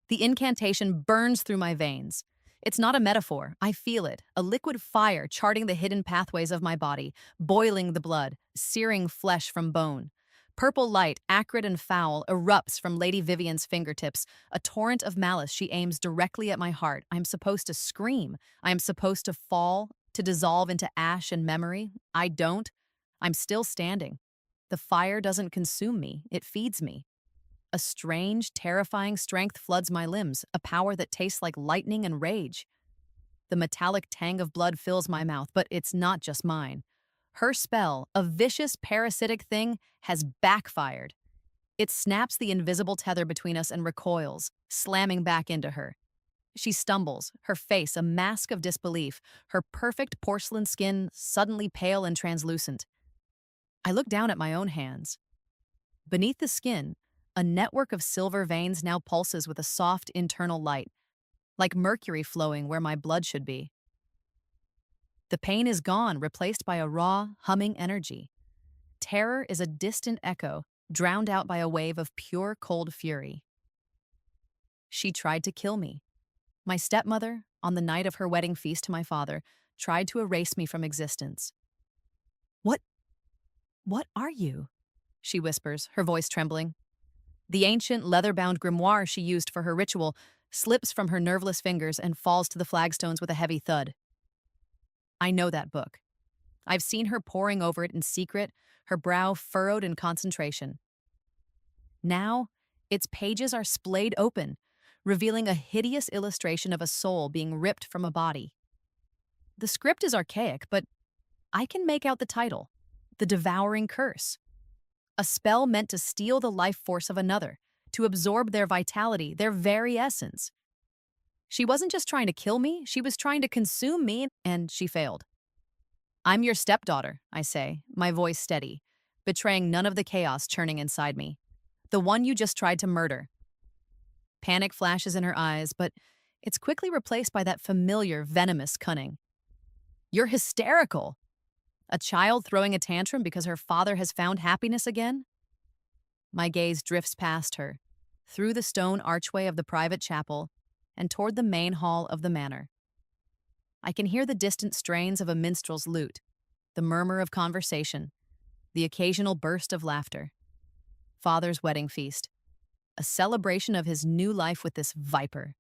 The incantation burns through my veins. It's not a metaphor. I feel it, a liquid fire charting the hidden pathways of my body, boiling the blood, searing flesh from bone. Purple light, acrid and foul, erupts from Lady Vivian's fingertips, a torrent of malice she aims directly at my heart. I am supposed to scream. I am supposed to fall, to dissolve into ash and memory. I don't. I'm still standing. The fire doesn't consume me, it feeds me. A strange, terrifying strength floods my limbs, a power that tastes like lightning and rage. The metallic tang of blood fills my mouth, but it's not just mine. Her spell, a vicious, parasitic thing, has backfired. It snaps the invisible tether between us and recoils, slamming back into her. She stumbles, her face a mask of disbelief, her perfect porcelain skin suddenly pale and translucent. I look down at my own hands. Beneath the skin, a network of silver veins now pulses with a soft internal light, like mercury flowing where my blood should be. The pain is gone, replaced by a raw, humming energy. Terror is a distant echo, drowned out by a wave of pure, cold fury. She tried to kill me. My stepmother, on the night of her wedding feast to my father, tried to erase me from existence. What? What are you? She whispers, her voice trembling. The ancient, leather-bound grimoire she used for her ritual slips from her nerveless fingers and falls to the flagstones with a heavy thud. I know that book. I've seen her poring over it in secret, her brow furrowed in concentration. Now, its pages are splayed open, revealing a hideous illustration of a soul being ripped from a body. The script is archaic, but I can make out the title, The Devouring Curse. A spell meant to steal the life force of another, to absorb their vitality, their very essence. She wasn't just trying to kill me, she was trying to consume me, and she failed. I'm your stepdaughter, I say, my voice steady, betraying none of the chaos churning inside me. The one you just tried to murder. Panic flashes in her eyes, but it's quickly replaced by that familiar, venomous cunning. You're hysterical. A child throwing a tantrum because her father has found happiness again? My gaze drifts past her, through the stone archway of the private chapel, and toward the main hall of the manor. I can hear the distant strains of a minstrel's lute, the murmur of conversation, the occasional burst of laughter. Father's wedding feast, a celebration of his new life with this viper.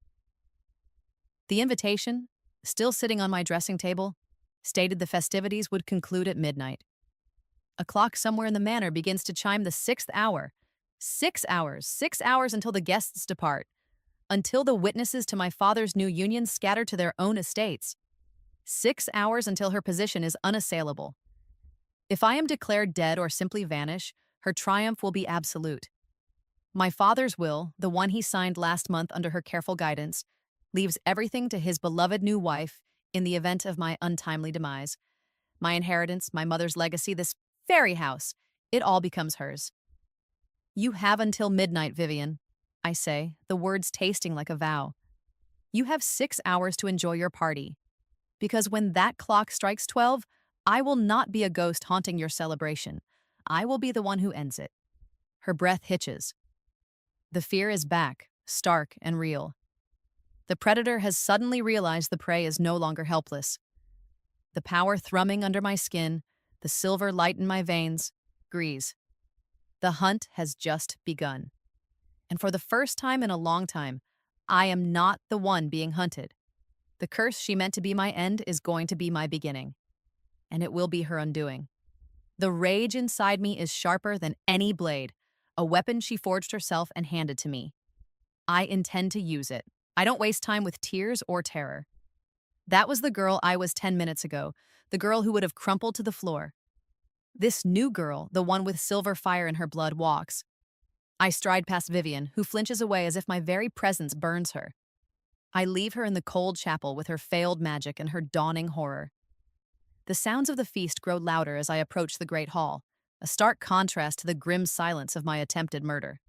The invitation, still sitting on my dressing table, stated the festivities would conclude at midnight. A clock somewhere in the manor begins to chime the 6th hour. 6 hours until the guests depart, until the witnesses to my father's new union scatter to their own estates. 6 hours until her position is unassailable. If I am declared dead or simply vanish, her triumph will be absolute. My father's will, the one he signed last month under her careful guidance, leaves everything to his beloved new wife in the event of my untimely demise. My inheritance, my mother's legacy, this fairy house, it all becomes hers. You have until midnight, Vivian, I say, the words tasting like a vow. You have 6 hours to enjoy your party. Because when that clock strikes 12, I will not be a ghost haunting your celebration. I will be the one who ends it. Her breath hitches. The fear is back, stark and real. The predator has suddenly realized the prey is no longer helpless. The power thrumming under my skin, the silver light in my veins, agrees. The hunt has just begun. And for the first time in a long time, I am not the one being hunted. The curse she meant to be my end is going to be my beginning. And it will be her undoing. The rage inside me is sharper than any blade, a weapon she forged herself and handed to me. I intend to use it. I don't waste time with tears or terror. That was the girl I was 10 minutes ago, the girl who would have crumpled to the floor. This new girl, the one with silver fire in her blood, walks. I stride past Vivian, who flinches away as if my very presence burns her. I leave her in the cold chapel with her failed magic and her dawning horror. The sounds of the feast grow louder as I approach the great hall, a stark contrast to the grim silence of my attempted murder.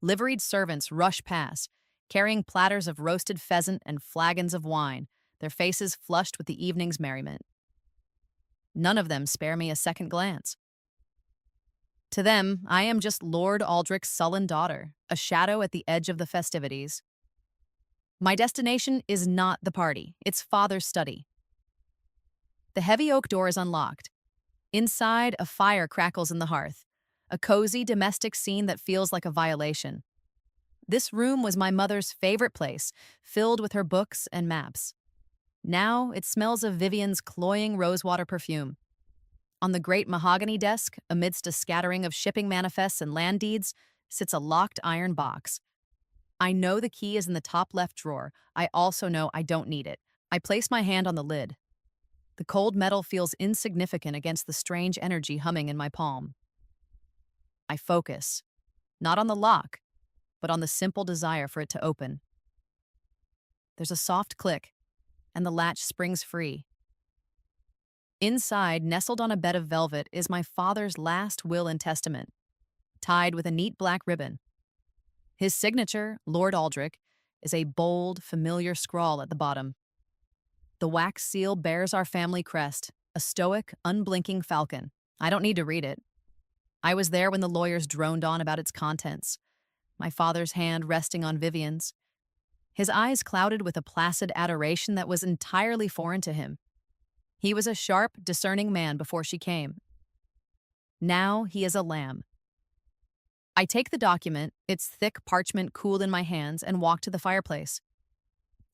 Liveried servants rush past, carrying platters of roasted pheasant and flagons of wine, their faces flushed with the evening's merriment. None of them spare me a second glance. To them, I am just Lord Aldrich's sullen daughter, a shadow at the edge of the festivities. My destination is not the party, it's father's study. The heavy oak door is unlocked. Inside, a fire crackles in the hearth, a cozy domestic scene that feels like a violation. This room was my mother's favorite place, filled with her books and maps. Now it smells of Vivian's cloying rosewater perfume. On the great mahogany desk, amidst a scattering of shipping manifests and land deeds, sits a locked iron box. I know the key is in the top left drawer. I also know I don't need it. I place my hand on the lid. The cold metal feels insignificant against the strange energy humming in my palm. I focus, not on the lock, but on the simple desire for it to open. There's a soft click, and the latch springs free. Inside, nestled on a bed of velvet, is my father's last will and testament, tied with a neat black ribbon. His signature, Lord Aldrich, is a bold, familiar scrawl at the bottom. The wax seal bears our family crest, a stoic, unblinking falcon. I don't need to read it. I was there when the lawyers droned on about its contents, my father's hand resting on Vivian's, his eyes clouded with a placid adoration that was entirely foreign to him. He was a sharp, discerning man before she came. Now he is a lamb. I take the document, its thick parchment cool in my hands, and walk to the fireplace.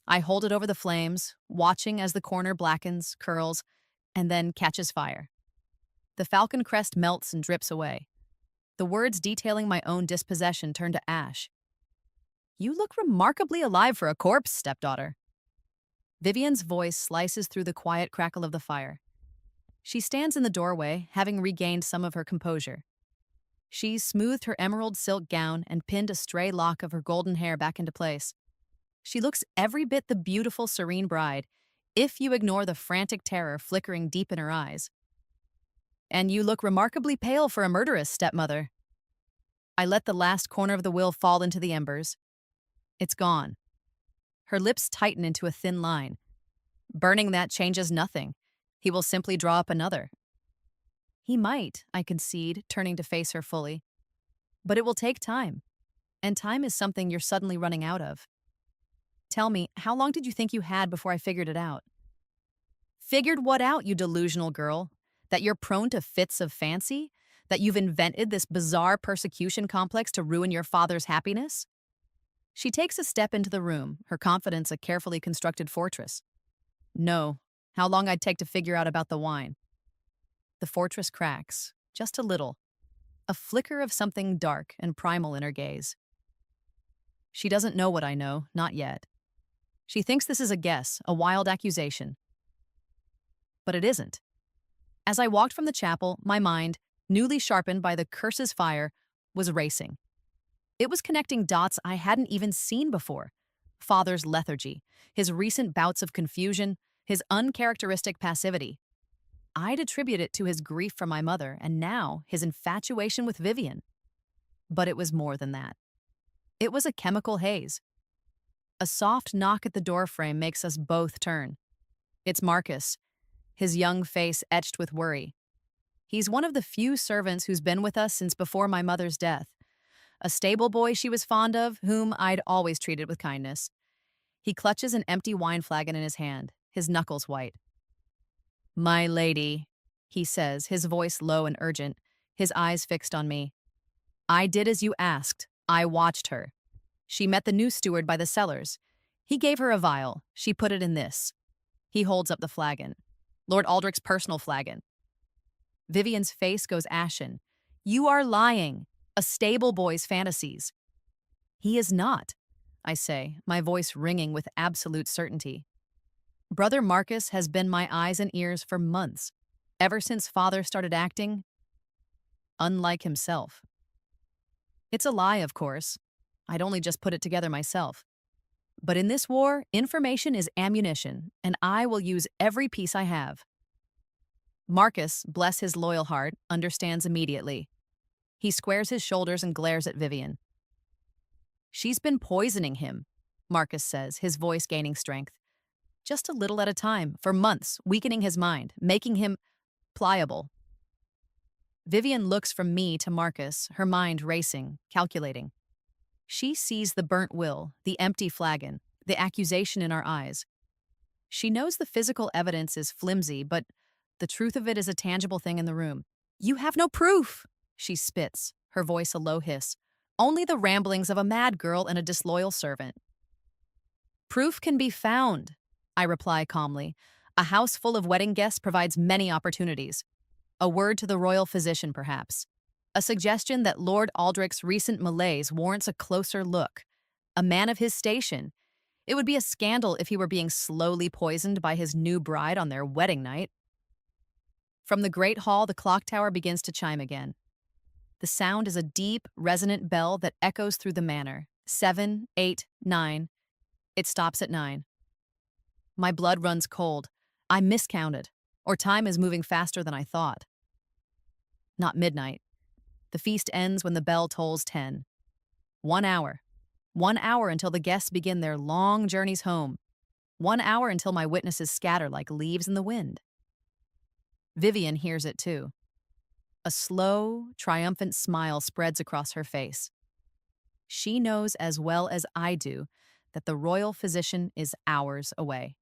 I hold it over the flames, watching as the corner blackens, curls, and then catches fire. The falcon crest melts and drips away. The words detailing my own dispossession turn to ash. "You look remarkably alive for a corpse, stepdaughter." Vivian's voice slices through the quiet crackle of the fire. She stands in the doorway, having regained some of her composure. She's smoothed her emerald silk gown and pinned a stray lock of her golden hair back into place. She looks every bit the beautiful, serene bride, if you ignore the frantic terror flickering deep in her eyes. "And you look remarkably pale for a murderess, stepmother." I let the last corner of the will fall into the embers. It's gone. Her lips tighten into a thin line. Burning that changes nothing. He will simply draw up another. He might, I concede, turning to face her fully. But it will take time. And time is something you're suddenly running out of. Tell me, how long did you think you had before I figured it out? Figured what out, you delusional girl? That you're prone to fits of fancy? That you've invented this bizarre persecution complex to ruin your father's happiness? She takes a step into the room, her confidence a carefully constructed fortress. No, how long I'd take to figure out about the wine. The fortress cracks, just a little, a flicker of something dark and primal in her gaze. She doesn't know what I know, not yet. She thinks this is a guess, a wild accusation. But it isn't. As I walked from the chapel, my mind, newly sharpened by the curse's fire, was racing. It was connecting dots I hadn't even seen before. Father's lethargy, his recent bouts of confusion, his uncharacteristic passivity. I'd attribute it to his grief for my mother, and now his infatuation with Vivian. But it was more than that. It was a chemical haze. A soft knock at the doorframe makes us both turn. It's Marcus, his young face etched with worry. He's one of the few servants who's been with us since before my mother's death. A stable boy she was fond of, whom I'd always treated with kindness. He clutches an empty wine flagon in his hand, his knuckles white. "My lady," he says, his voice low and urgent, his eyes fixed on me. "I did as you asked. I watched her. She met the new steward by the cellars. He gave her a vial. She put it in this." He holds up the flagon. Lord Aldrich's personal flagon. Vivian's face goes ashen. "You are lying. A stable boy's fantasies." "He is not," I say, my voice ringing with absolute certainty. Brother Marcus has been my eyes and ears for months, ever since father started acting unlike himself. It's a lie, of course. I'd only just put it together myself. But in this war, information is ammunition, and I will use every piece I have. Marcus, bless his loyal heart, understands immediately. He squares his shoulders and glares at Vivian. "She's been poisoning him," Marcus says, his voice gaining strength. "Just a little at a time, for months, weakening his mind, making him pliable." Vivian looks from me to Marcus, her mind racing, calculating. She sees the burnt will, the empty flagon, the accusation in our eyes. She knows the physical evidence is flimsy, but the truth of it is a tangible thing in the room. You have no proof, she spits, her voice a low hiss. Only the ramblings of a mad girl and a disloyal servant. Proof can be found, I reply calmly. A house full of wedding guests provides many opportunities. A word to the royal physician, perhaps. A suggestion that Lord Aldrich's recent malaise warrants a closer look. A man of his station. It would be a scandal if he were being slowly poisoned by his new bride on their wedding night. From the great hall, the clock tower begins to chime again. The sound is a deep, resonant bell that echoes through the manor. 7, 8, 9. It stops at 9. My blood runs cold. I miscounted, or time is moving faster than I thought. Not midnight. The feast ends when the bell tolls 10. 1 hour. 1 hour until the guests begin their long journeys home. 1 hour until my witnesses scatter like leaves in the wind. Vivian hears it too. A slow, triumphant smile spreads across her face. She knows as well as I do that the royal physician is hours away.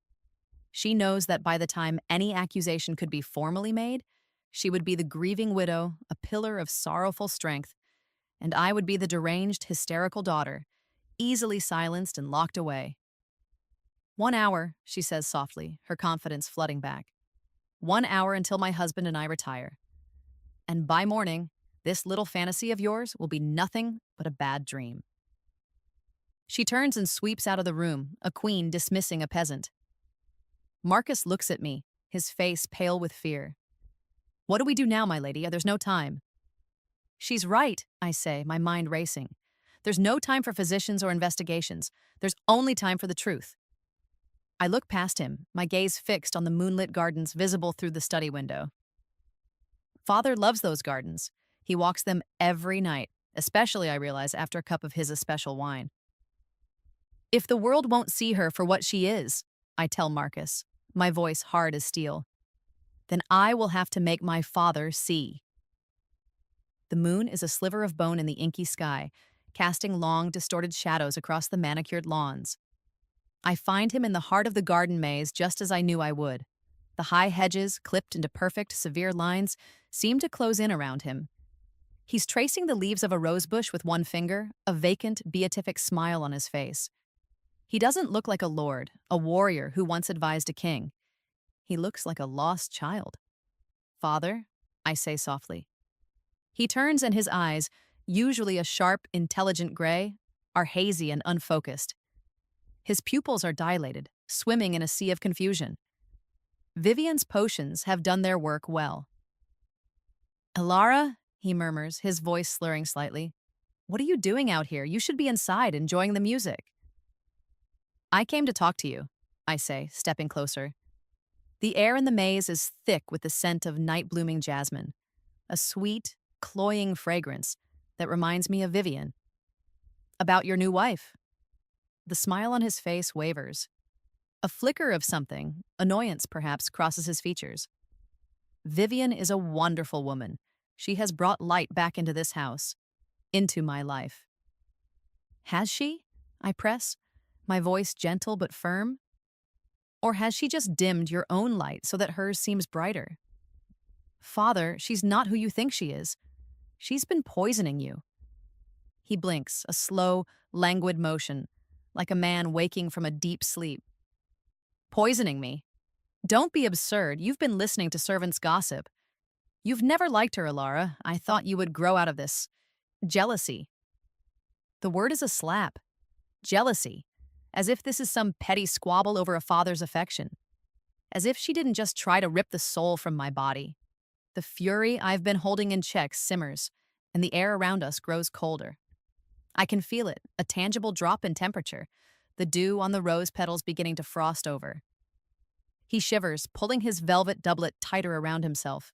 She knows that by the time any accusation could be formally made, she would be the grieving widow, a pillar of sorrowful strength, and I would be the deranged, hysterical daughter, easily silenced and locked away. 1 hour, she says softly, her confidence flooding back. 1 hour until my husband and I retire. And by morning, this little fantasy of yours will be nothing but a bad dream. She turns and sweeps out of the room, a queen dismissing a peasant. Marcus looks at me, his face pale with fear. What do we do now, my lady? There's no time. She's right, I say, my mind racing. There's no time for physicians or investigations. There's only time for the truth. I look past him, my gaze fixed on the moonlit gardens visible through the study window. Father loves those gardens. He walks them every night, especially, I realize, after a cup of his especial wine. If the world won't see her for what she is, I tell Marcus, my voice hard as steel, then I will have to make my father see. The moon is a sliver of bone in the inky sky, casting long, distorted shadows across the manicured lawns. I find him in the heart of the garden maze just as I knew I would. The high hedges, clipped into perfect, severe lines, seem to close in around him. He's tracing the leaves of a rosebush with one finger, a vacant, beatific smile on his face. He doesn't look like a lord, a warrior who once advised a king. He looks like a lost child. Father, I say softly. He turns and his eyes, usually a sharp, intelligent gray, are hazy and unfocused. His pupils are dilated, swimming in a sea of confusion. Vivian's potions have done their work well. Elara, he murmurs, his voice slurring slightly. What are you doing out here? You should be inside, enjoying the music. I came to talk to you, I say, stepping closer. The air in the maze is thick with the scent of night-blooming jasmine, a sweet, cloying fragrance that reminds me of Vivian. About your new wife. The smile on his face wavers. A flicker of something, annoyance perhaps, crosses his features. Vivian is a wonderful woman. She has brought light back into this house, into my life. Has she? I press, my voice gentle but firm. Or has she just dimmed your own light so that hers seems brighter? Father, she's not who you think she is. She's been poisoning you. He blinks, a slow, languid motion, like a man waking from a deep sleep. Poisoning me? Don't be absurd. You've been listening to servants' gossip. You've never liked her, Elara. I thought you would grow out of this. Jealousy. The word is a slap. Jealousy. As if this is some petty squabble over a father's affection. As if she didn't just try to rip the soul from my body. The fury I've been holding in check simmers, and the air around us grows colder. I can feel it, a tangible drop in temperature, the dew on the rose petals beginning to frost over. He shivers, pulling his velvet doublet tighter around himself.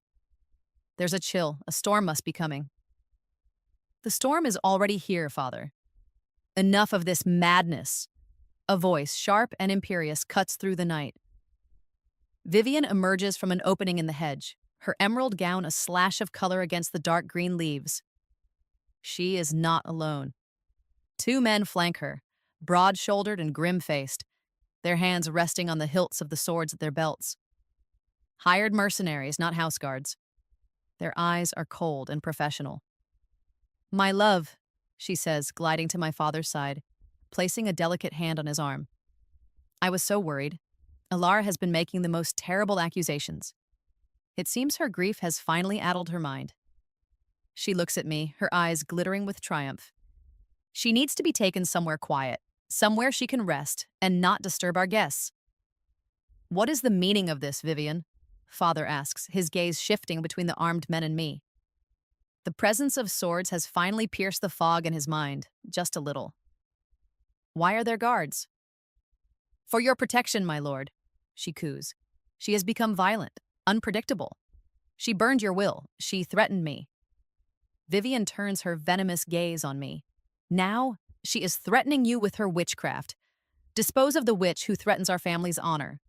There's a chill. A storm must be coming. The storm is already here, Father. Enough of this madness. A voice, sharp and imperious, cuts through the night. Vivian emerges from an opening in the hedge, her emerald gown a slash of color against the dark green leaves. She is not alone. Two men flank her, broad-shouldered and grim-faced, their hands resting on the hilts of the swords at their belts. Hired mercenaries, not house guards. Their eyes are cold and professional. "My love," she says, gliding to my father's side, placing a delicate hand on his arm. "I was so worried. Alara has been making the most terrible accusations. It seems her grief has finally addled her mind." She looks at me, her eyes glittering with triumph. "She needs to be taken somewhere quiet, somewhere she can rest and not disturb our guests." "What is the meaning of this, Vivian?" Father asks, his gaze shifting between the armed men and me. The presence of swords has finally pierced the fog in his mind, just a little. "Why are there guards?" "For your protection, my lord," she coos. "She has become violent, unpredictable. She burned your will. She threatened me." Vivian turns her venomous gaze on me. "Now, she is threatening you with her witchcraft. Dispose of the witch who threatens our family's honor."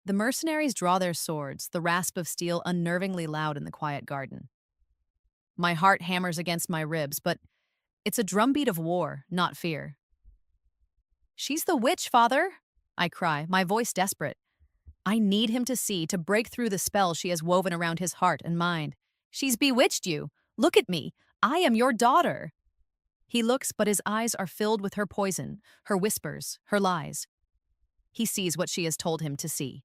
The mercenaries draw their swords, the rasp of steel unnervingly loud in the quiet garden. My heart hammers against my ribs, but it's a drumbeat of war, not fear. "She's the witch, father!" I cry, my voice desperate. I need him to see, to break through the spell she has woven around his heart and mind. "She's bewitched you. Look at me. I am your daughter." He looks, but his eyes are filled with her poison, her whispers, her lies. He sees what she has told him to see.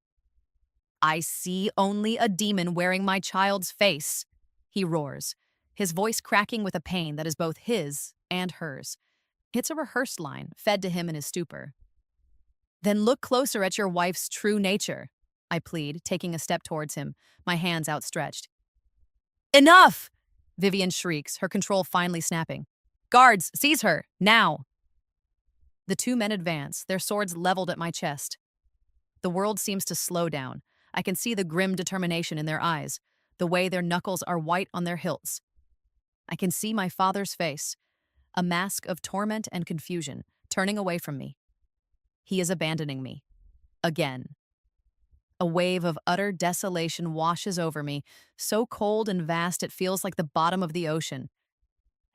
"I see only a demon wearing my child's face," he roars, his voice cracking with a pain that is both his and hers. It's a rehearsed line, fed to him in his stupor. "Then look closer at your wife's true nature," I plead, taking a step towards him, my hands outstretched. "Enough!" Vivian shrieks, her control finally snapping. "Guards, seize her, now!" The two men advance, their swords leveled at my chest. The world seems to slow down. I can see the grim determination in their eyes, the way their knuckles are white on their hilts. I can see my father's face, a mask of torment and confusion, turning away from me. He is abandoning me. Again. A wave of utter desolation washes over me, so cold and vast it feels like the bottom of the ocean.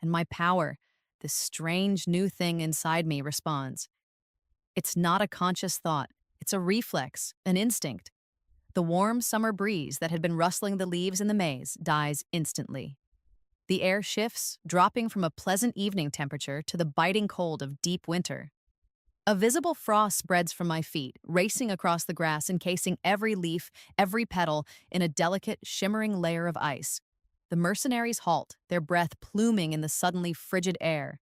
And my power, this strange new thing inside me, responds. It's not a conscious thought. It's a reflex, an instinct. The warm summer breeze that had been rustling the leaves in the maze dies instantly. The air shifts, dropping from a pleasant evening temperature to the biting cold of deep winter. A visible frost spreads from my feet, racing across the grass, encasing every leaf, every petal, in a delicate, shimmering layer of ice. The mercenaries halt, their breath pluming in the suddenly frigid air.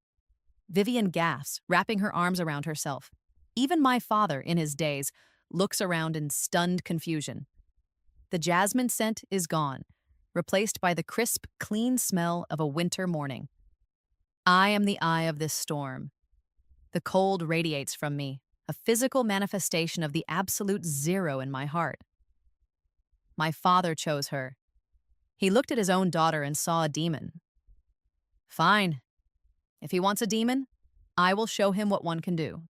Vivian gasps, wrapping her arms around herself. Even my father, in his daze, looks around in stunned confusion. The jasmine scent is gone, replaced by the crisp, clean smell of a winter morning. I am the eye of this storm. The cold radiates from me, a physical manifestation of the absolute zero in my heart. My father chose her. He looked at his own daughter and saw a demon. Fine. If he wants a demon, I will show him what one can do.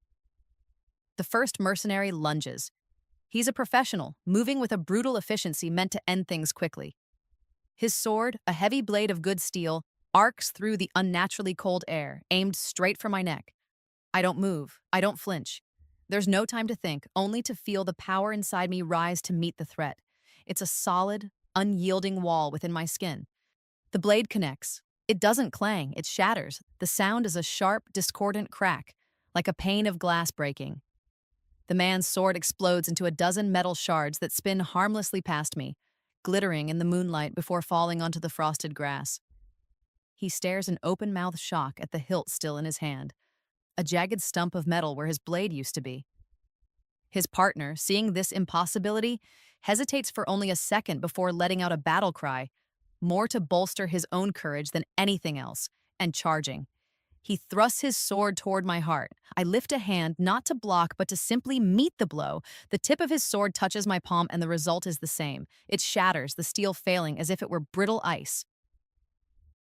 The first mercenary lunges. He's a professional, moving with a brutal efficiency meant to end things quickly. His sword, a heavy blade of good steel, arcs through the unnaturally cold air, aimed straight for my neck. I don't move. I don't flinch. There's no time to think, only to feel the power inside me rise to meet the threat. It's a solid, unyielding wall within my skin. The blade connects. It doesn't clang, it shatters. The sound is a sharp, discordant crack, like a pane of glass breaking. The man's sword explodes into a dozen metal shards that spin harmlessly past me, glittering in the moonlight before falling onto the frosted grass. He stares in open-mouthed shock at the hilt still in his hand, a jagged stump of metal where his blade used to be. His partner, seeing this impossibility, hesitates for only a second before letting out a battle cry, more to bolster his own courage than anything else, and charging. He thrusts his sword toward my heart. I lift a hand, not to block, but to simply meet the blow. The tip of his sword touches my palm, and the result is the same. It shatters, the steel failing as if it were brittle ice.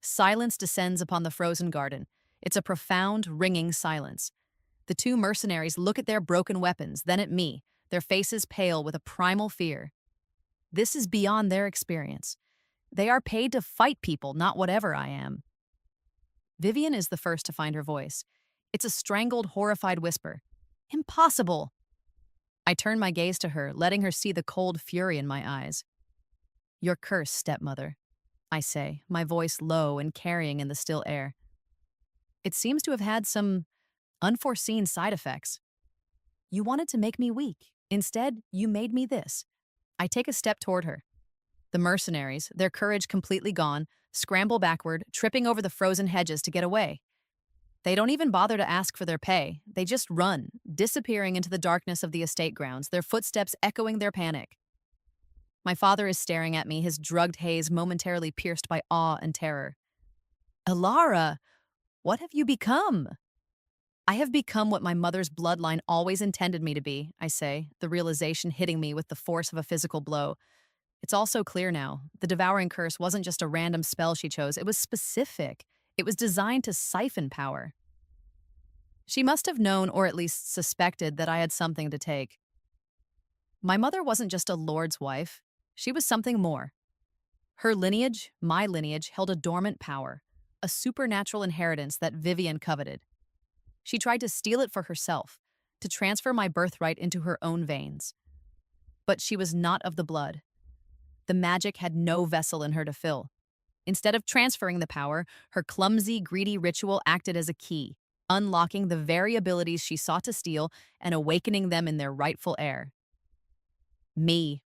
Silence descends upon the frozen garden. It's a profound, ringing silence. The two mercenaries look at their broken weapons, then at me, their faces pale with a primal fear. This is beyond their experience. They are paid to fight people, not whatever I am. Vivian is the first to find her voice. It's a strangled, horrified whisper. Impossible! I turn my gaze to her, letting her see the cold fury in my eyes. Your curse, stepmother, I say, my voice low and carrying in the still air. It seems to have had some unforeseen side effects. You wanted to make me weak. Instead, you made me this. I take a step toward her. The mercenaries, their courage completely gone, scramble backward, tripping over the frozen hedges to get away. They don't even bother to ask for their pay. They just run, disappearing into the darkness of the estate grounds, their footsteps echoing their panic. My father is staring at me, his drugged haze momentarily pierced by awe and terror. Elara, what have you become? I have become what my mother's bloodline always intended me to be, I say, the realization hitting me with the force of a physical blow. It's all so clear now. The devouring curse wasn't just a random spell she chose, it was specific. It was designed to siphon power. She must have known, or at least suspected, that I had something to take. My mother wasn't just a lord's wife. She was something more. Her lineage, my lineage, held a dormant power, a supernatural inheritance that Vivian coveted. She tried to steal it for herself, to transfer my birthright into her own veins. But she was not of the blood. The magic had no vessel in her to fill. Instead of transferring the power, her clumsy, greedy ritual acted as a key, unlocking the very abilities she sought to steal and awakening them in their rightful heir. Me.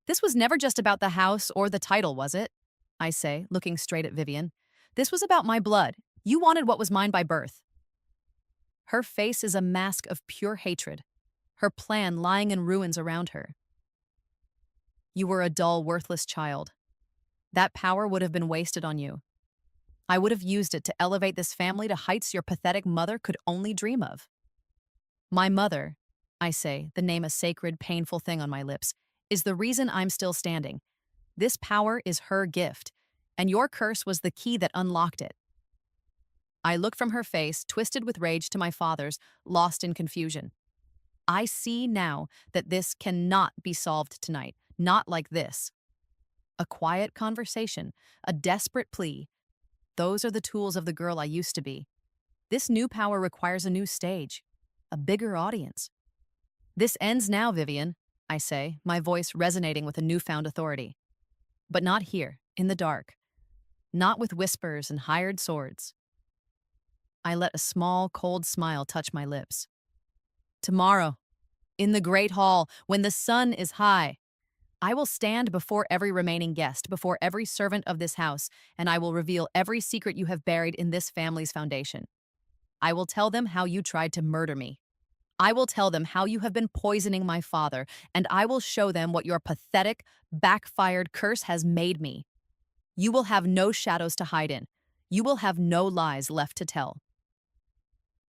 This was never just about the house or the title, was it? I say, looking straight at Vivian. This was about my blood. You wanted what was mine by birth. Her face is a mask of pure hatred, her plan lying in ruins around her. You were a dull, worthless child. That power would have been wasted on you. I would have used it to elevate this family to heights your pathetic mother could only dream of. My mother, I say, the name a sacred, painful thing on my lips, is the reason I'm still standing. This power is her gift, and your curse was the key that unlocked it. I look from her face, twisted with rage, to my father's, lost in confusion. I see now that this cannot be solved tonight, not like this. A quiet conversation, a desperate plea. Those are the tools of the girl I used to be. This new power requires a new stage, a bigger audience. This ends now, Vivian, I say, my voice resonating with a newfound authority. But not here, in the dark. Not with whispers and hired swords. I let a small, cold smile touch my lips. Tomorrow, in the great hall, when the sun is high, I will stand before every remaining guest, before every servant of this house, and I will reveal every secret you have buried in this family's foundation. I will tell them how you tried to murder me. I will tell them how you have been poisoning my father, and I will show them what your pathetic, backfired curse has made me. You will have no shadows to hide in. You will have no lies left to tell.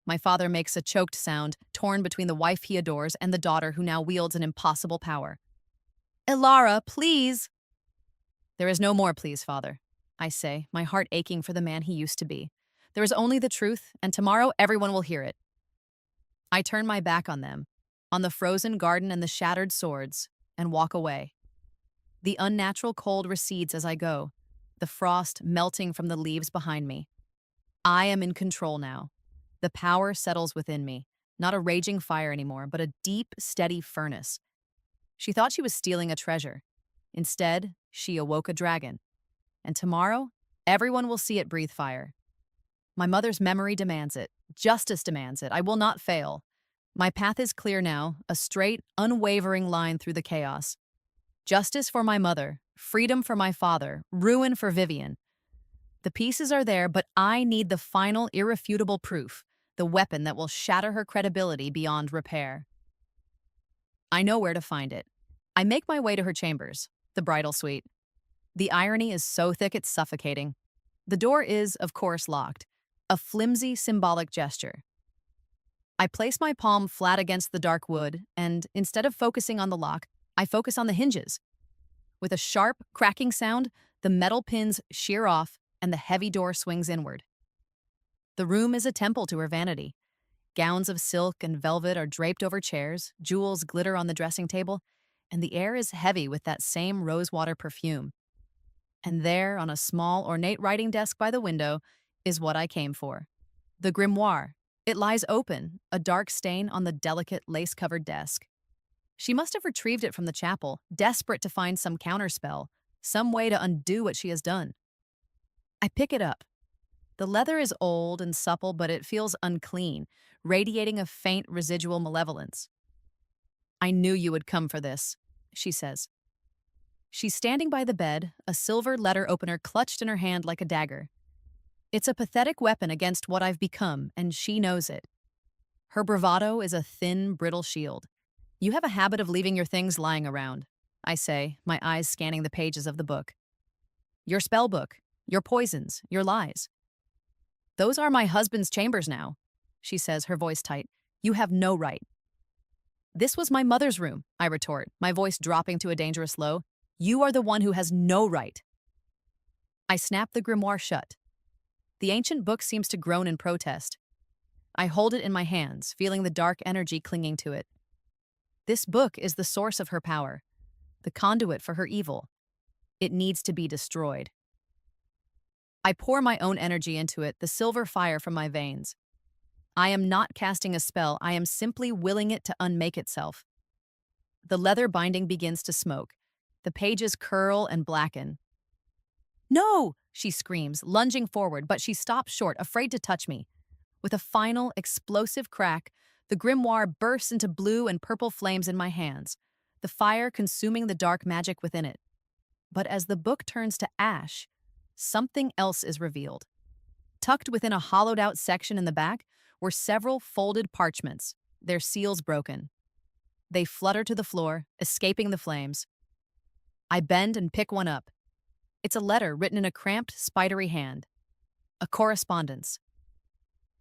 My father makes a choked sound, torn between the wife he adores and the daughter who now wields an impossible power. Elara, please. There is no more please, father, I say, my heart aching for the man he used to be. There is only the truth, and tomorrow everyone will hear it. I turn my back on them, on the frozen garden and the shattered swords, and walk away. The unnatural cold recedes as I go, the frost melting from the leaves behind me. I am in control now. The power settles within me, not a raging fire anymore, but a deep, steady furnace. She thought she was stealing a treasure. Instead, she awoke a dragon. And tomorrow, everyone will see it breathe fire. My mother's memory demands it. Justice demands it. I will not fail. My path is clear now, a straight, unwavering line through the chaos. Justice for my mother, freedom for my father, ruin for Vivian. The pieces are there, but I need the final, irrefutable proof, the weapon that will shatter her credibility beyond repair. I know where to find it. I make my way to her chambers, the bridal suite. The irony is so thick it's suffocating. The door is, of course, locked, a flimsy, symbolic gesture. I place my palm flat against the dark wood, and instead of focusing on the lock, I focus on the hinges. With a sharp, cracking sound, the metal pins shear off, and the heavy door swings inward. The room is a temple to her vanity. Gowns of silk and velvet are draped over chairs, jewels glitter on the dressing table, and the air is heavy with that same rosewater perfume. And there, on a small, ornate writing desk by the window, is what I came for. The grimoire. It lies open, a dark stain on the delicate, lace-covered desk. She must have retrieved it from the chapel, desperate to find some counterspell, some way to undo what she has done. I pick it up. The leather is old and supple, but it feels unclean, radiating a faint residual malevolence. I knew you would come for this, she says. She's standing by the bed, a silver letter opener clutched in her hand like a dagger. It's a pathetic weapon against what I've become, and she knows it. Her bravado is a thin, brittle shield. You have a habit of leaving your things lying around, I say, my eyes scanning the pages of the book. Your spell book, your poisons, your lies. Those are my husband's chambers now, she says, her voice tight. You have no right. This was my mother's room, I retort, my voice dropping to a dangerous low. You are the one who has no right. I snap the grimoire shut. The ancient book seems to groan in protest. I hold it in my hands, feeling the dark energy clinging to it. This book is the source of her power, the conduit for her evil. It needs to be destroyed. I pour my own energy into it, the silver fire from my veins. I am not casting a spell, I am simply willing it to unmake itself. The leather binding begins to smoke. The pages curl and blacken. No, she screams, lunging forward, but she stops short, afraid to touch me. With a final, explosive crack, the grimoire bursts into blue and purple flames in my hands, the fire consuming the dark magic within it. But as the book turns to ash, something else is revealed. Tucked within a hollowed-out section in the back were several folded parchments, their seals broken. They flutter to the floor, escaping the flames. I bend and pick one up. It's a letter written in a cramped, spidery hand. A correspondence.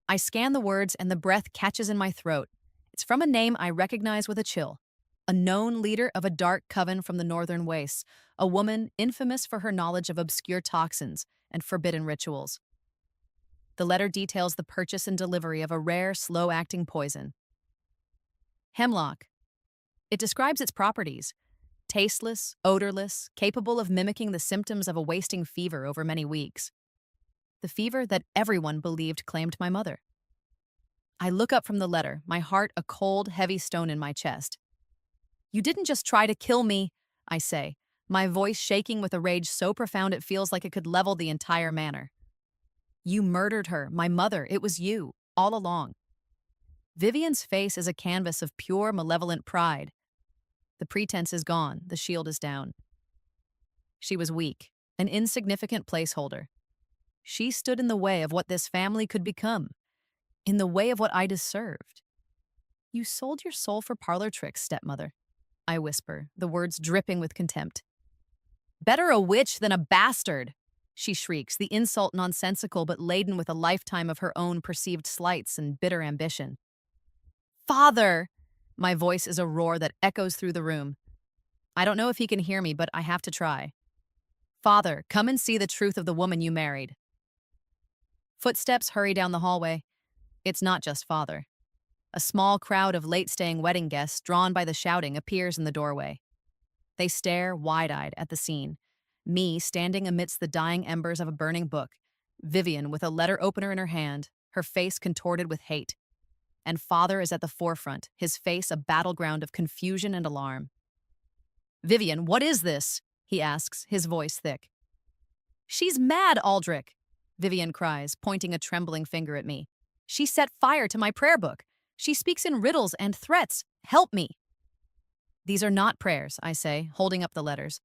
I scan the words and the breath catches in my throat. It's from a name I recognize with a chill. A known leader of a dark coven from the northern wastes, a woman infamous for her knowledge of obscure toxins and forbidden rituals. The letter details the purchase and delivery of a rare, slow-acting poison. Hemlock. It describes its properties. Tasteless, odorless, capable of mimicking the symptoms of a wasting fever over many weeks. The fever that everyone believed claimed my mother. I look up from the letter, my heart a cold, heavy stone in my chest. You didn't just try to kill me, I say, my voice shaking with a rage so profound it feels like it could level the entire manor. You murdered her, my mother, it was you, all along. Vivian's face is a canvas of pure, malevolent pride. The pretense is gone, the shield is down. She was weak, an insignificant placeholder. She stood in the way of what this family could become, in the way of what I deserved. You sold your soul for parlor tricks, stepmother, I whisper, the words dripping with contempt. Better a witch than a bastard, she shrieks, the insult nonsensical but laden with a lifetime of her own perceived slights and bitter ambition. Father! My voice is a roar that echoes through the room. I don't know if he can hear me, but I have to try. Father, come and see the truth of the woman you married. Footsteps hurry down the hallway. It's not just father. A small crowd of late-staying wedding guests, drawn by the shouting, appears in the doorway. They stare, wide-eyed, at the scene. Me standing amidst the dying embers of a burning book. Vivian with a letter opener in her hand, her face contorted with hate. And father is at the forefront, his face a battleground of confusion and alarm. Vivian, what is this? He asks, his voice thick. She's mad, Aldrich, Vivian cries, pointing a trembling finger at me. She set fire to my prayer book. She speaks in riddles and threats. Help me. These are not prayers, I say, holding up the letters.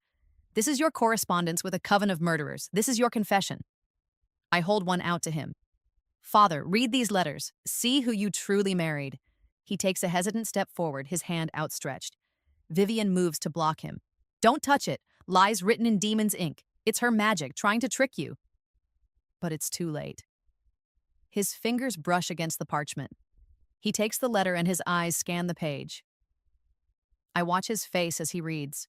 This is your correspondence with a coven of murderers. This is your confession. I hold one out to him. Father, read these letters. See who you truly married. He takes a hesitant step forward, his hand outstretched. Vivian moves to block him. Don't touch it. Lies written in demon's ink. It's her magic, trying to trick you. But it's too late. His fingers brush against the parchment. He takes the letter and his eyes scan the page. I watch his face as he reads.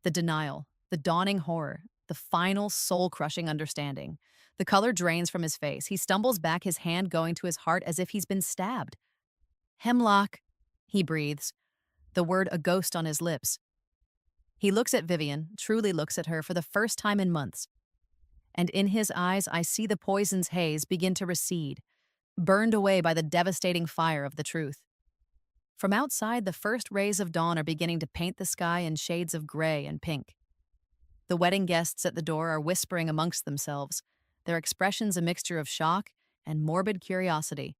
The denial, the dawning horror, the final soul-crushing understanding. The color drains from his face. He stumbles back, his hand going to his heart as if he's been stabbed. Hemlock, he breathes, the word a ghost on his lips. He looks at Vivian, truly looks at her for the first time in months. And in his eyes, I see the poison's haze begin to recede, burned away by the devastating fire of the truth. From outside, the first rays of dawn are beginning to paint the sky in shades of gray and pink. The wedding guests at the door are whispering amongst themselves, their expressions a mixture of shock and morbid curiosity.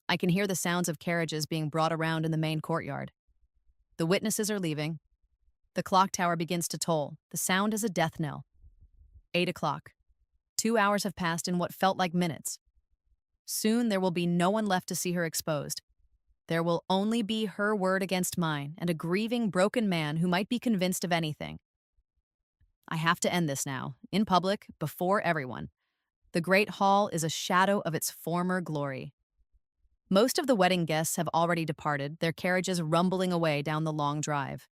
I can hear the sounds of carriages being brought around in the main courtyard. The witnesses are leaving. The clock tower begins to toll. The sound is a death knell. 8 o'clock. 2 hours have passed in what felt like minutes. Soon there will be no one left to see her exposed. There will only be her word against mine and a grieving, broken man who might be convinced of anything. I have to end this now, in public, before everyone. The Great Hall is a shadow of its former glory. Most of the wedding guests have already departed, their carriages rumbling away down the long drive.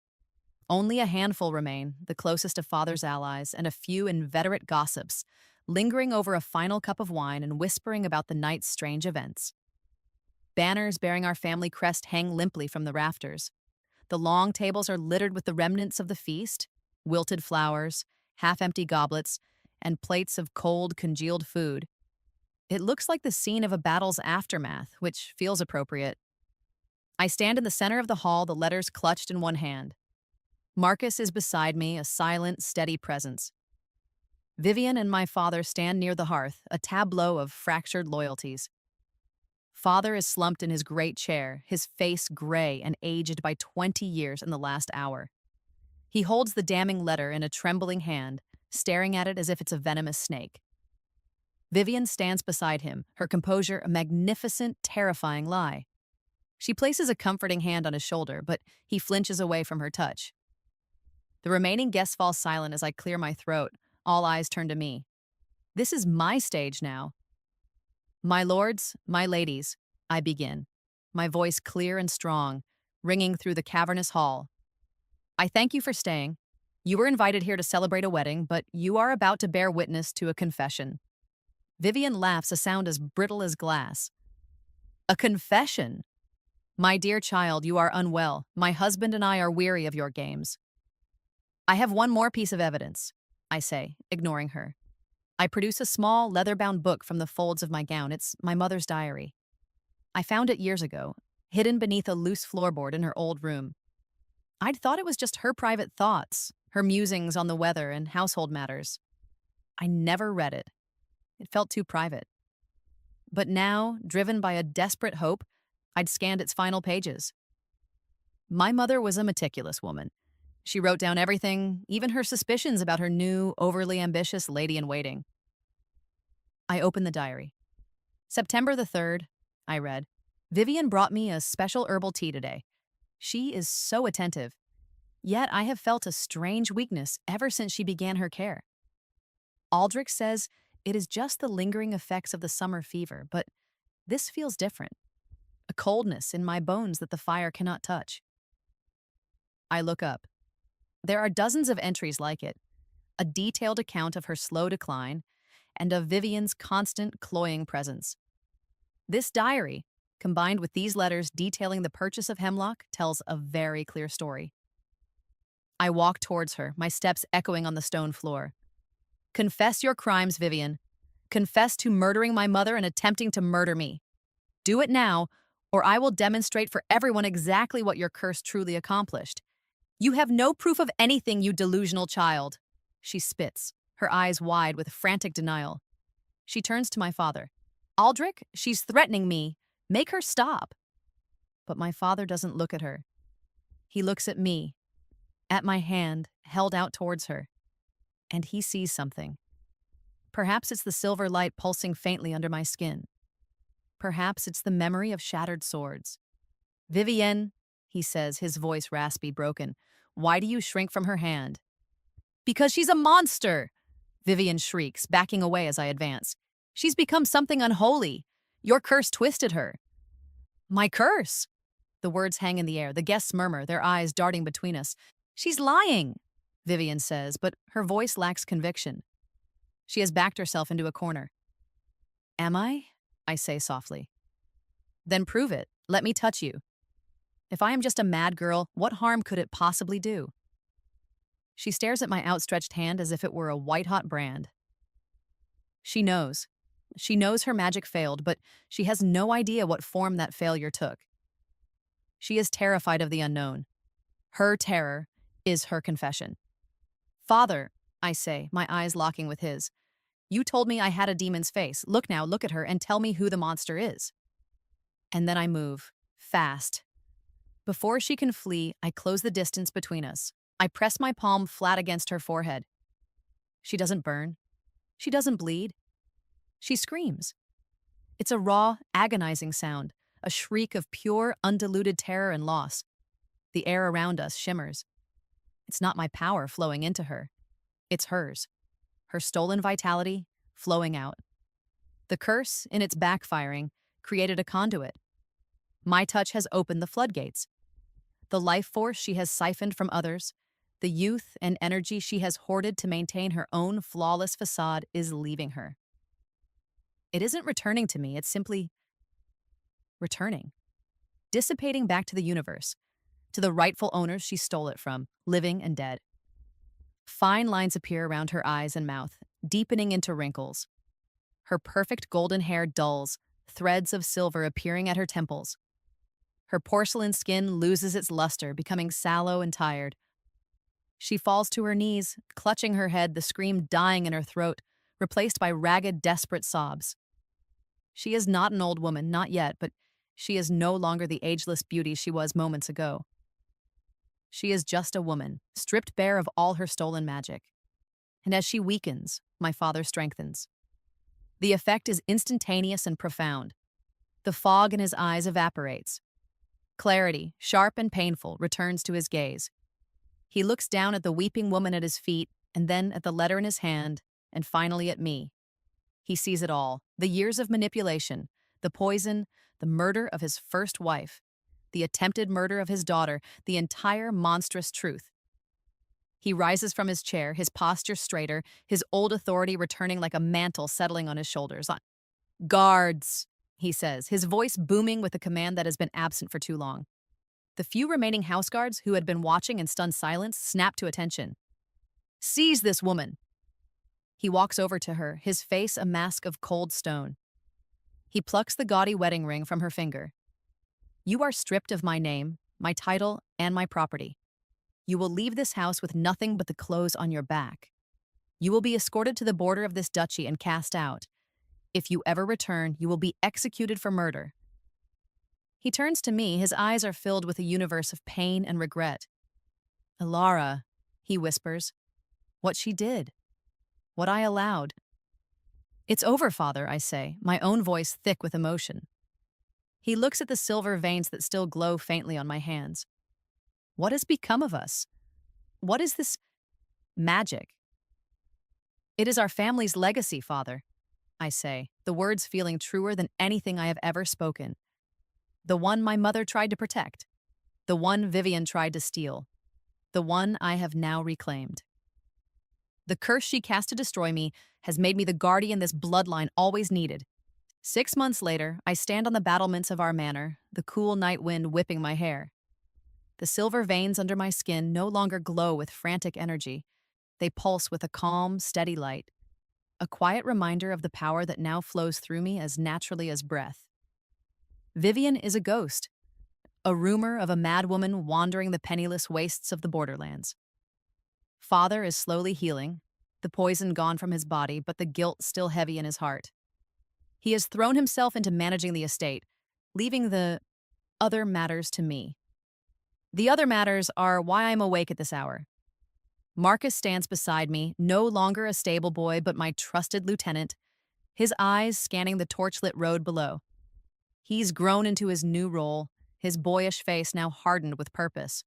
Only a handful remain, the closest of father's allies, and a few inveterate gossips, lingering over a final cup of wine and whispering about the night's strange events. Banners bearing our family crest hang limply from the rafters. The long tables are littered with the remnants of the feast, wilted flowers, half-empty goblets, and plates of cold, congealed food. It looks like the scene of a battle's aftermath, which feels appropriate. I stand in the center of the hall, the letters clutched in one hand. Marcus is beside me, a silent, steady presence. Vivian and my father stand near the hearth, a tableau of fractured loyalties. Father is slumped in his great chair, his face gray and aged by 20 years in the last hour. He holds the damning letter in a trembling hand, staring at it as if it's a venomous snake. Vivian stands beside him, her composure a magnificent, terrifying lie. She places a comforting hand on his shoulder, but he flinches away from her touch. The remaining guests fall silent as I clear my throat, all eyes turn to me. This is my stage now. My lords, my ladies, I begin, my voice clear and strong, ringing through the cavernous hall. I thank you for staying. You were invited here to celebrate a wedding, but you are about to bear witness to a confession. Vivian laughs, a sound as brittle as glass. A confession? My dear child, you are unwell. My husband and I are weary of your games. I have one more piece of evidence, I say, ignoring her. I produce a small, leather-bound book from the folds of my gown. It's my mother's diary. I found it years ago, hidden beneath a loose floorboard in her old room. I'd thought it was just her private thoughts, her musings on the weather and household matters. I never read it. It felt too private. But now, driven by a desperate hope, I'd scanned its final pages. My mother was a meticulous woman. She wrote down everything, even her suspicions about her new, overly ambitious lady-in-waiting. I opened the diary. September the 3rd, I read. Vivian brought me a special herbal tea today. She is so attentive. Yet I have felt a strange weakness ever since she began her care. Aldrich says it is just the lingering effects of the summer fever, but this feels different. A coldness in my bones that the fire cannot touch. I look up. There are dozens of entries like it, a detailed account of her slow decline and of Vivian's constant, cloying presence. This diary, combined with these letters detailing the purchase of hemlock, tells a very clear story. I walk towards her, my steps echoing on the stone floor. Confess your crimes, Vivian. Confess to murdering my mother and attempting to murder me. Do it now, or I will demonstrate for everyone exactly what your curse truly accomplished. You have no proof of anything, you delusional child. She spits, her eyes wide with frantic denial. She turns to my father. Aldrich, she's threatening me. Make her stop. But my father doesn't look at her. He looks at me, at my hand held out towards her, and he sees something. Perhaps it's the silver light pulsing faintly under my skin. Perhaps it's the memory of shattered swords. Vivienne, he says, his voice raspy, broken. Why do you shrink from her hand? Because she's a monster! Vivian shrieks, backing away as I advance. She's become something unholy. Your curse twisted her. My curse? The words hang in the air. The guests murmur, their eyes darting between us. She's lying, Vivian says, but her voice lacks conviction. She has backed herself into a corner. Am I? I say softly. Then prove it. Let me touch you. If I am just a mad girl, what harm could it possibly do? She stares at my outstretched hand as if it were a white-hot brand. She knows. She knows her magic failed, but she has no idea what form that failure took. She is terrified of the unknown. Her terror is her confession. Father, I say, my eyes locking with his, you told me I had a demon's face. Look now, look at her, and tell me who the monster is. And then I move, fast. Before she can flee, I close the distance between us. I press my palm flat against her forehead. She doesn't burn. She doesn't bleed. She screams. It's a raw, agonizing sound, a shriek of pure, undiluted terror and loss. The air around us shimmers. It's not my power flowing into her. It's hers. Her stolen vitality flowing out. The curse, in its backfiring, created a conduit. My touch has opened the floodgates. The life force she has siphoned from others, the youth and energy she has hoarded to maintain her own flawless facade is leaving her. It isn't returning to me, it's simply returning. Dissipating back to the universe, to the rightful owners she stole it from, living and dead. Fine lines appear around her eyes and mouth, deepening into wrinkles. Her perfect golden hair dulls, threads of silver appearing at her temples. Her porcelain skin loses its luster, becoming sallow and tired. She falls to her knees, clutching her head, the scream dying in her throat, replaced by ragged, desperate sobs. She is not an old woman, not yet, but she is no longer the ageless beauty she was moments ago. She is just a woman, stripped bare of all her stolen magic. And as she weakens, my father strengthens. The effect is instantaneous and profound. The fog in his eyes evaporates. Clarity, sharp and painful, returns to his gaze. He looks down at the weeping woman at his feet, and then at the letter in his hand, and finally at me. He sees it all, the years of manipulation, the poison, the murder of his first wife, the attempted murder of his daughter, the entire monstrous truth. He rises from his chair, his posture straighter, his old authority returning like a mantle settling on his shoulders. "Guards," he says, his voice booming with a command that has been absent for too long. The few remaining house guards who had been watching in stunned silence snap to attention. "Seize this woman!" He walks over to her, his face a mask of cold stone. He plucks the gaudy wedding ring from her finger. "You are stripped of my name, my title, and my property. You will leave this house with nothing but the clothes on your back. You will be escorted to the border of this duchy and cast out. If you ever return, you will be executed for murder." He turns to me, his eyes are filled with a universe of pain and regret. "Ilara," he whispers, "what she did. What I allowed." "It's over, Father," I say, my own voice thick with emotion. He looks at the silver veins that still glow faintly on my hands. "What has become of us? What is this magic?" "It is our family's legacy, Father," I say, the words feeling truer than anything I have ever spoken. The one my mother tried to protect. The one Vivian tried to steal. The one I have now reclaimed. The curse she cast to destroy me has made me the guardian this bloodline always needed. 6 months later, I stand on the battlements of our manor, the cool night wind whipping my hair. The silver veins under my skin no longer glow with frantic energy. They pulse with a calm, steady light, a quiet reminder of the power that now flows through me as naturally as breath. Vivian is a ghost, a rumor of a madwoman wandering the penniless wastes of the borderlands. Father is slowly healing, the poison gone from his body, but the guilt still heavy in his heart. He has thrown himself into managing the estate, leaving the other matters to me. The other matters are why I'm awake at this hour. Marcus stands beside me, no longer a stable boy, but my trusted lieutenant, his eyes scanning the torchlit road below. He's grown into his new role, his boyish face now hardened with purpose.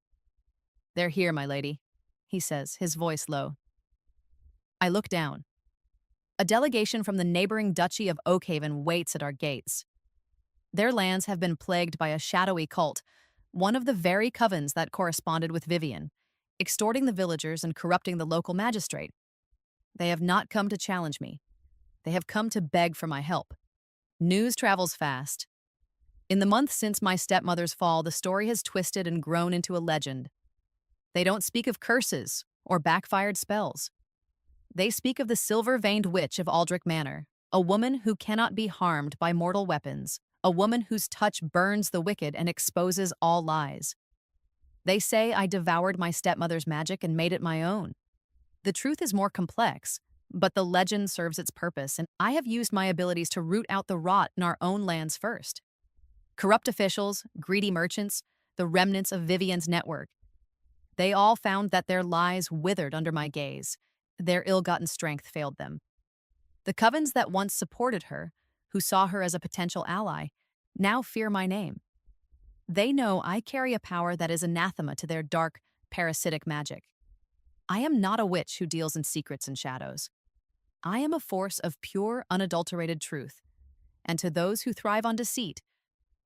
"They're here, my lady," he says, his voice low. I look down. A delegation from the neighboring Duchy of Oakhaven waits at our gates. Their lands have been plagued by a shadowy cult, one of the very covens that corresponded with Vivian, extorting the villagers and corrupting the local magistrate. They have not come to challenge me. They have come to beg for my help. News travels fast. In the month since my stepmother's fall, the story has twisted and grown into a legend. They don't speak of curses or backfired spells. They speak of the silver-veined witch of Aldrich Manor, a woman who cannot be harmed by mortal weapons, a woman whose touch burns the wicked and exposes all lies. They say I devoured my stepmother's magic and made it my own. The truth is more complex, but the legend serves its purpose, and I have used my abilities to root out the rot in our own lands first. Corrupt officials, greedy merchants, the remnants of Vivian's network. They all found that their lies withered under my gaze. Their ill-gotten strength failed them. The covens that once supported her, who saw her as a potential ally, now fear my name. They know I carry a power that is anathema to their dark, parasitic magic. I am not a witch who deals in secrets and shadows. I am a force of pure, unadulterated truth. And to those who thrive on deceit,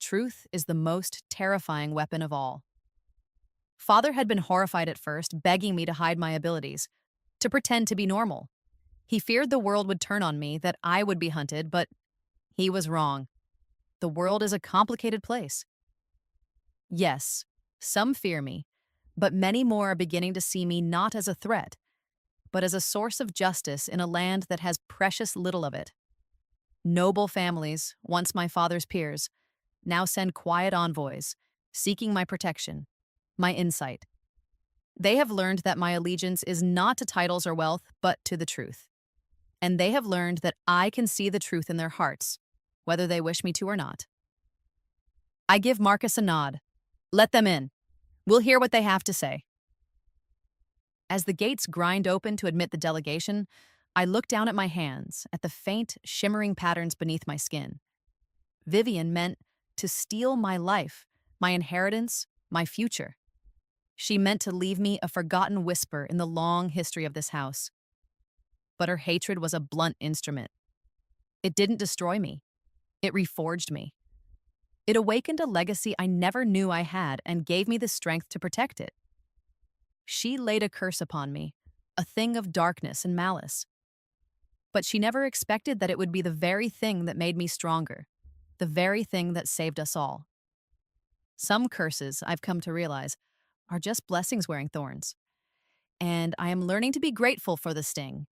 truth is the most terrifying weapon of all. Father had been horrified at first, begging me to hide my abilities, to pretend to be normal. He feared the world would turn on me, that I would be hunted, but he was wrong. The world is a complicated place. Yes, some fear me, but many more are beginning to see me not as a threat, but as a source of justice in a land that has precious little of it. Noble families, once my father's peers, now send quiet envoys, seeking my protection, my insight. They have learned that my allegiance is not to titles or wealth, but to the truth. And they have learned that I can see the truth in their hearts, whether they wish me to or not. I give Marcus a nod. Let them in. We'll hear what they have to say. As the gates grind open to admit the delegation, I look down at my hands, at the faint, shimmering patterns beneath my skin. Vivian meant to steal my life, my inheritance, my future. She meant to leave me a forgotten whisper in the long history of this house. But her hatred was a blunt instrument. It didn't destroy me. It reforged me. It awakened a legacy I never knew I had and gave me the strength to protect it. She laid a curse upon me, a thing of darkness and malice. But she never expected that it would be the very thing that made me stronger, the very thing that saved us all. Some curses, I've come to realize, are just blessings wearing thorns. And I am learning to be grateful for the sting,